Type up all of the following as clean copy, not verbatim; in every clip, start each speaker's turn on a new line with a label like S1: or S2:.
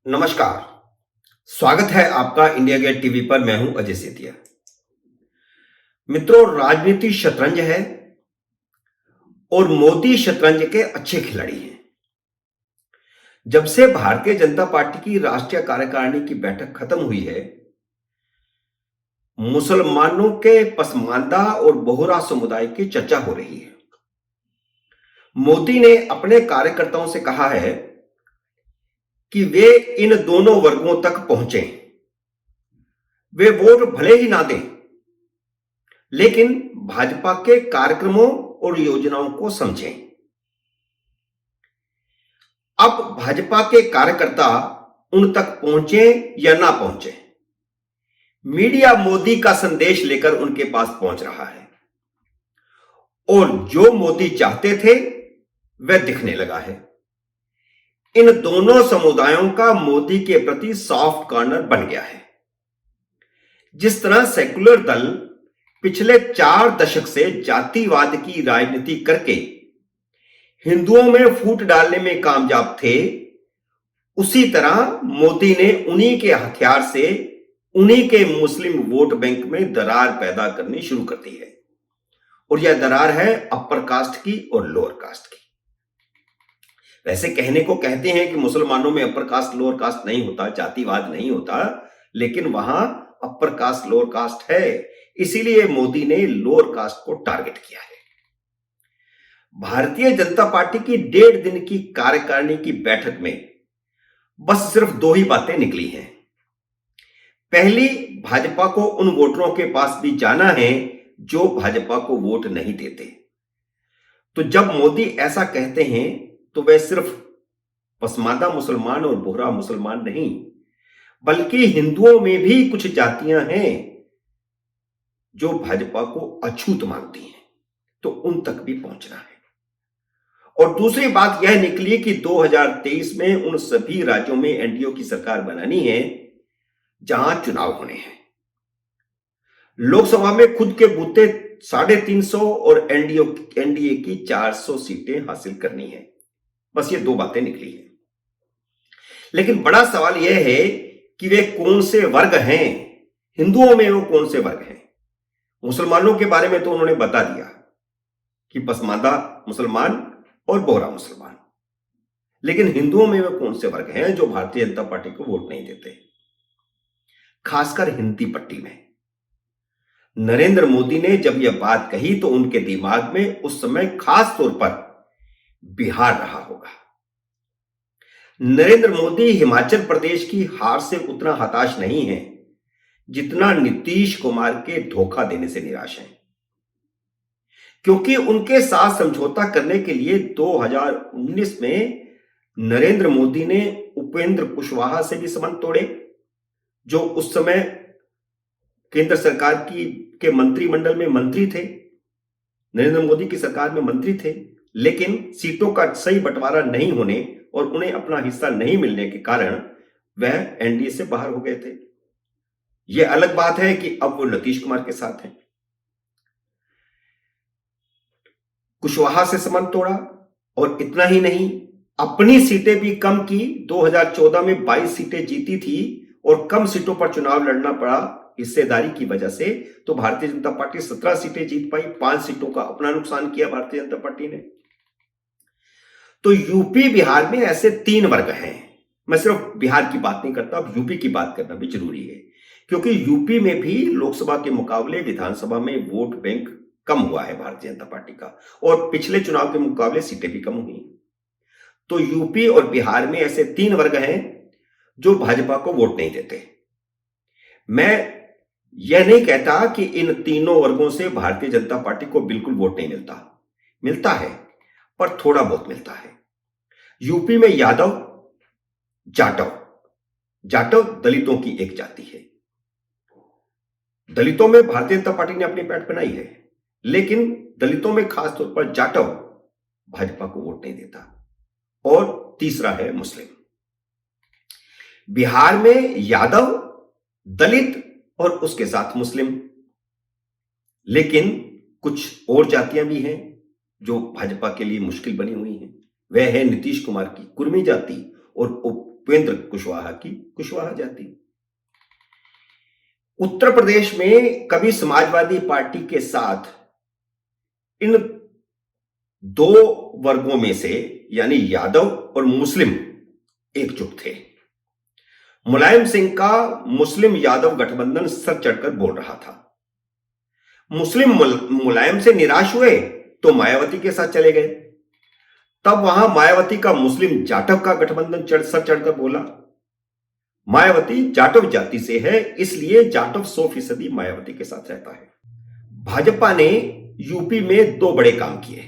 S1: नमस्कार। स्वागत है आपका इंडिया गेट टीवी पर। मैं हूं अजय सेतिया। मित्रों, राजनीति शतरंज है और मोदी शतरंज के अच्छे खिलाड़ी हैं। जब से भारतीय जनता पार्टी की राष्ट्रीय कार्यकारिणी की बैठक खत्म हुई है, मुसलमानों के पसमानदा और बोहरा समुदाय की चर्चा हो रही है। मोदी ने अपने कार्यकर्ताओं से कहा है कि वे इन दोनों वर्गों तक पहुंचें। वे वोट भले ही ना दें, लेकिन भाजपा के कार्यक्रमों और योजनाओं को समझें। अब भाजपा के कार्यकर्ता उन तक पहुंचे या ना पहुंचे, मीडिया मोदी का संदेश लेकर उनके पास पहुंच रहा है और जो मोदी चाहते थे वह दिखने लगा है। इन दोनों समुदायों का मोदी के प्रति सॉफ्ट कॉर्नर बन गया है। जिस तरह सेकुलर दल पिछले 4 दशक से जातिवाद की राजनीति करके हिंदुओं में फूट डालने में कामयाब थे, उसी तरह मोदी ने उन्हीं के हथियार से उन्हीं के मुस्लिम वोट बैंक में दरार पैदा करनी शुरू कर दी है। और यह दरार है अपर कास्ट की और लोअर कास्ट की। वैसे कहने को कहते हैं कि मुसलमानों में अपर कास्ट लोअर कास्ट नहीं होता, जातिवाद नहीं होता, लेकिन वहां अपर कास्ट लोअर कास्ट है। इसीलिए मोदी ने लोअर कास्ट को टारगेट किया है। भारतीय जनता पार्टी की 1.5 दिन की कार्यकारिणी की बैठक में बस सिर्फ 2 ही बातें निकली हैं। पहली, भाजपा को उन वोटरों के पास भी जाना है जो भाजपा को वोट नहीं देते। तो जब मोदी ऐसा कहते हैं तो वह सिर्फ पसमानदा मुसलमान और बोहरा मुसलमान नहीं, बल्कि हिंदुओं में भी कुछ जातियां हैं जो भाजपा को अछूत मानती हैं, तो उन तक भी पहुंचना है। और दूसरी बात यह निकली कि 2023 में उन सभी राज्यों में एनडीए की सरकार बनानी है जहां चुनाव होने हैं। लोकसभा में खुद के बूते 350 और एनडीए की 400 सीटें हासिल करनी है। बस ये 2 बातें निकली हैं। लेकिन बड़ा सवाल यह है कि वे कौन से वर्ग हैं, हिंदुओं में वो कौन से वर्ग हैं। मुसलमानों के बारे में तो उन्होंने बता दिया कि पसमानदा मुसलमान और बोहरा मुसलमान, लेकिन हिंदुओं में वे कौन से वर्ग हैं जो भारतीय जनता पार्टी को वोट नहीं देते। खासकर हिंदी पट्टी में नरेंद्र मोदी ने जब यह बात कही तो उनके दिमाग में उस समय खास तौर पर बिहार रहा होगा। नरेंद्र मोदी हिमाचल प्रदेश की हार से उतना हताश नहीं है जितना नीतीश कुमार के धोखा देने से निराश हैं, क्योंकि उनके साथ समझौता करने के लिए 2019 में नरेंद्र मोदी ने उपेंद्र कुशवाहा से भी संबंध तोड़े, जो उस समय केंद्र सरकार के मंत्रिमंडल में मंत्री थे, नरेंद्र मोदी की सरकार में मंत्री थे, लेकिन सीटों का सही बंटवारा नहीं होने और उन्हें अपना हिस्सा नहीं मिलने के कारण वह एनडीए से बाहर हो गए थे। यह अलग बात है कि अब वो नीतीश कुमार के साथ हैं। कुशवाहा से संबंध तोड़ा और इतना ही नहीं, अपनी सीटें भी कम की। 2014 में 22 सीटें जीती थी और कम सीटों पर चुनाव लड़ना पड़ा हिस्सेदारी की वजह से। तो भारतीय जनता पार्टी 17 सीटें जीत पाई, 5 सीटों का अपना नुकसान किया भारतीय जनता पार्टी ने। तो यूपी बिहार में ऐसे 3 वर्ग हैं। मैं सिर्फ बिहार की बात नहीं करता, अब यूपी की बात करना भी जरूरी है, क्योंकि यूपी में भी लोकसभा के मुकाबले विधानसभा में वोट बैंक कम हुआ है भारतीय जनता पार्टी का, और पिछले चुनाव के मुकाबले सीटें भी कम हुई। तो यूपी और बिहार में ऐसे 3 वर्ग हैं जो भाजपा को वोट नहीं देते। मैं यह नहीं कहता कि इन तीनों वर्गों से भारतीय जनता पार्टी को बिल्कुल वोट नहीं मिलता है, पर थोड़ा बहुत मिलता है। यूपी में यादव, जाटव दलितों की एक जाति है। दलितों में भारतीय जनता पार्टी ने अपनी पैठ बनाई है, लेकिन दलितों में खासतौर पर जाटव भाजपा को वोट नहीं देता। और तीसरा है मुस्लिम। बिहार में यादव, दलित और उसके साथ मुस्लिम, लेकिन कुछ और जातियां भी हैं जो भाजपा के लिए मुश्किल बनी हुई हैं। वह है नीतीश कुमार की कुर्मी जाति और उपेंद्र कुशवाहा की कुशवाहा जाति। उत्तर प्रदेश में कभी समाजवादी पार्टी के साथ इन दो वर्गों में से यानी यादव और मुस्लिम एकजुट थे। मुलायम सिंह का मुस्लिम यादव गठबंधन सर चढ़कर बोल रहा था। मुस्लिम मुलायम से निराश हुए तो मायावती के साथ चले गए। तब वहां मायावती का मुस्लिम जाटव का गठबंधन सर चढ़कर बोला। मायावती जाटव जाति से है, इसलिए जाटव 100% मायावती के साथ रहता है। भाजपा ने यूपी में 2 बड़े काम किए।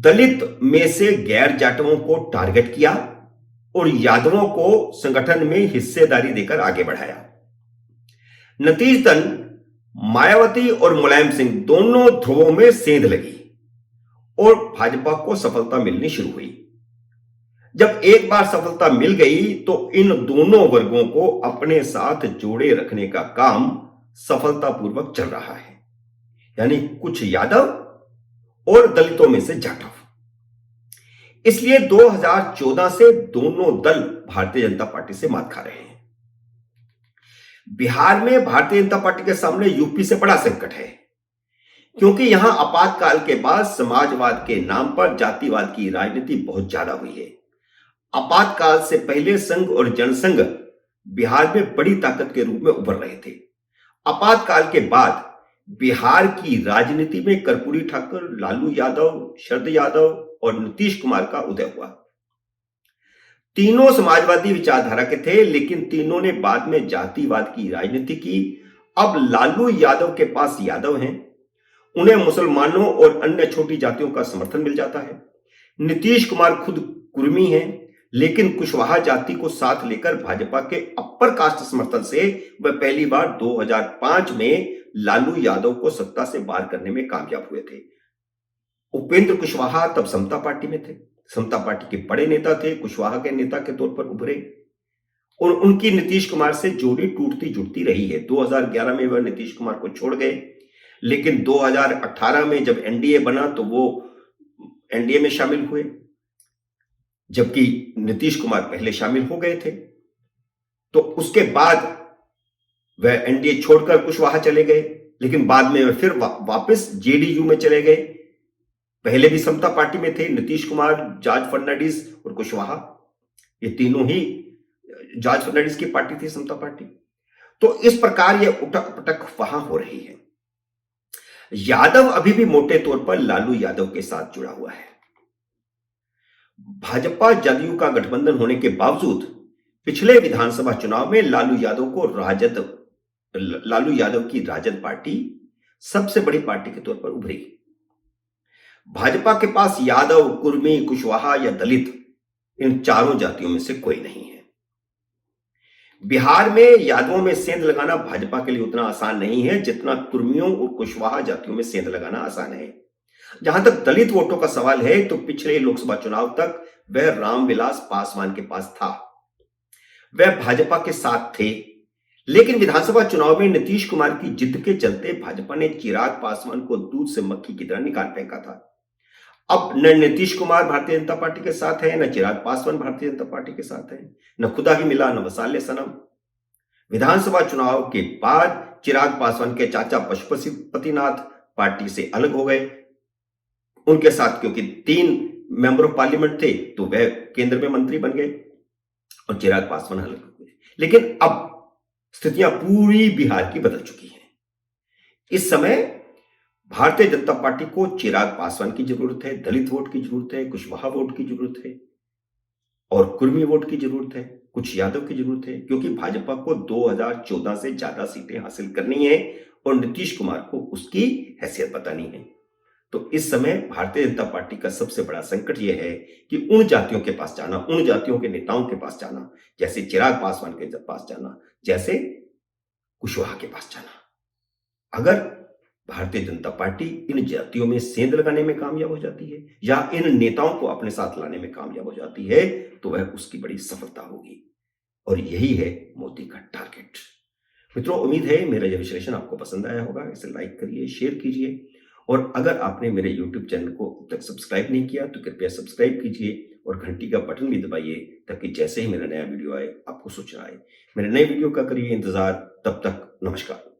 S1: दलित में से गैर जाटवों को टारगेट किया और यादवों को संगठन में हिस्सेदारी देकर आगे बढ़ाया। नतीजतन मायावती और मुलायम सिंह दोनों ध्रुवों में सेंध लगी और भाजपा को सफलता मिलनी शुरू हुई। जब एक बार सफलता मिल गई तो इन दोनों वर्गों को अपने साथ जोड़े रखने का काम सफलतापूर्वक चल रहा है, यानी कुछ यादव और दलितों में से जाटव। इसलिए 2014 से दोनों दल भारतीय जनता पार्टी से मात खा रहे हैं। बिहार में भारतीय जनता पार्टी के सामने यूपी से बड़ा संकट है, क्योंकि यहां आपातकाल के बाद समाजवाद के नाम पर जातिवाद की राजनीति बहुत ज्यादा हुई है। आपातकाल से पहले संघ और जनसंघ बिहार में बड़ी ताकत के रूप में उभर रहे थे। आपातकाल के बाद बिहार की राजनीति में कर्पूरी ठाकुर, लालू यादव, शरद यादव और नीतीश कुमार का उदय हुआ। तीनों समाजवादी विचारधारा के थे, लेकिन तीनों ने बाद में जातिवाद की राजनीति की। अब लालू यादव के पास यादव हैं, उन्हें मुसलमानों और अन्य छोटी जातियों का समर्थन मिल जाता है। नीतीश कुमार खुद कुर्मी हैं, लेकिन कुशवाहा जाति को साथ लेकर भाजपा के अपर कास्ट समर्थन से वह पहली बार 2005 में लालू यादव को सत्ता से बाहर करने में कामयाब हुए थे। उपेंद्र कुशवाहा तब समता पार्टी में थे, समता पार्टी के बड़े नेता थे, कुशवाहा के नेता के तौर पर उभरे और उनकी नीतीश कुमार से जोड़ी टूटती जुटती रही है। 2011 में वह नीतीश कुमार को छोड़ गए, लेकिन 2018 में जब एनडीए बना तो वो एनडीए में शामिल हुए, जबकि नीतीश कुमार पहले शामिल हो गए थे। तो उसके बाद वह एनडीए छोड़कर कुशवाहा चले गए, लेकिन बाद में वह फिर वापस जेडीयू में चले गए। पहले भी समता पार्टी में थे, नीतीश कुमार, जॉर्ज फर्नांडिस और कुशवाहा, ये तीनों ही जॉर्ज फर्नांडिस की पार्टी थी, समता पार्टी। तो इस प्रकार यह उठक पटक वहां हो रही है। यादव अभी भी मोटे तौर पर लालू यादव के साथ जुड़ा हुआ है। भाजपा जदयू का गठबंधन होने के बावजूद पिछले विधानसभा चुनाव में लालू यादव की राजद पार्टी सबसे बड़ी पार्टी के तौर पर उभरी। भाजपा के पास यादव, कुर्मी, कुशवाहा या दलित, इन चारों जातियों में से कोई नहीं है। बिहार में यादवों में सेंध लगाना भाजपा के लिए उतना आसान नहीं है जितना कुर्मियों और कुशवाहा जातियों में सेंध लगाना आसान है। जहां तक दलित वोटों का सवाल है तो पिछले लोकसभा चुनाव तक वह रामविलास पासवान के पास था, वह भाजपा के साथ थे, लेकिन विधानसभा चुनाव में नीतीश कुमार की जिद के चलते भाजपा ने चिराग पासवान को दूध से मक्खी की तरह निकाल फेंका था। अब न नीतीश कुमार भारतीय जनता पार्टी के साथ है, न चिराग पासवान भारतीय जनता पार्टी के साथ है, न खुदा ही मिला न वसाले सनम। विधानसभा चुनाव के बाद चिराग पासवान के चाचा पशुपतिनाथ पार्टी से अलग हो गए। उनके साथ क्योंकि 3 मेंबर ऑफ पार्लियामेंट थे तो वह केंद्र में मंत्री बन गए और चिराग पासवान अलग हो गए। लेकिन अब स्थितियां पूरी बिहार की बदल चुकी हैं। इस समय भारतीय जनता पार्टी को चिराग पासवान की जरूरत है, दलित वोट की जरूरत है, कुशवाहा वोट की जरूरत है और कुर्मी वोट की जरूरत है, कुछ यादव की जरूरत है, क्योंकि भाजपा को 2014 से ज्यादा सीटें हासिल करनी है और नीतीश कुमार को उसकी हैसियत बतानी है। तो इस समय भारतीय जनता पार्टी का सबसे बड़ा संकट यह है कि उन जातियों के पास जाना, उन जातियों के नेताओं के पास जाना, जैसे चिराग पासवान के पास जाना, जैसे कुशवाहा के पास जाना। अगर भारतीय जनता पार्टी इन जातियों में सेंध लगाने में कामयाब हो जाती है या इन नेताओं को अपने साथ लाने में कामयाब हो जाती है तो वह उसकी बड़ी सफलता होगी और यही है मोदी का टारगेट। मित्रों, उम्मीद है मेरा यह विश्लेषण आपको पसंद आया होगा। इसे लाइक करिए, शेयर कीजिए और अगर आपने मेरे YouTube चैनल को अब तक सब्सक्राइब नहीं किया तो कृपया सब्सक्राइब कीजिए और घंटी का बटन भी दबाइए ताकि जैसे ही मेरा नया वीडियो आए आपको सूचना आए। मेरे नए वीडियो का करिए इंतजार। तब तक नमस्कार।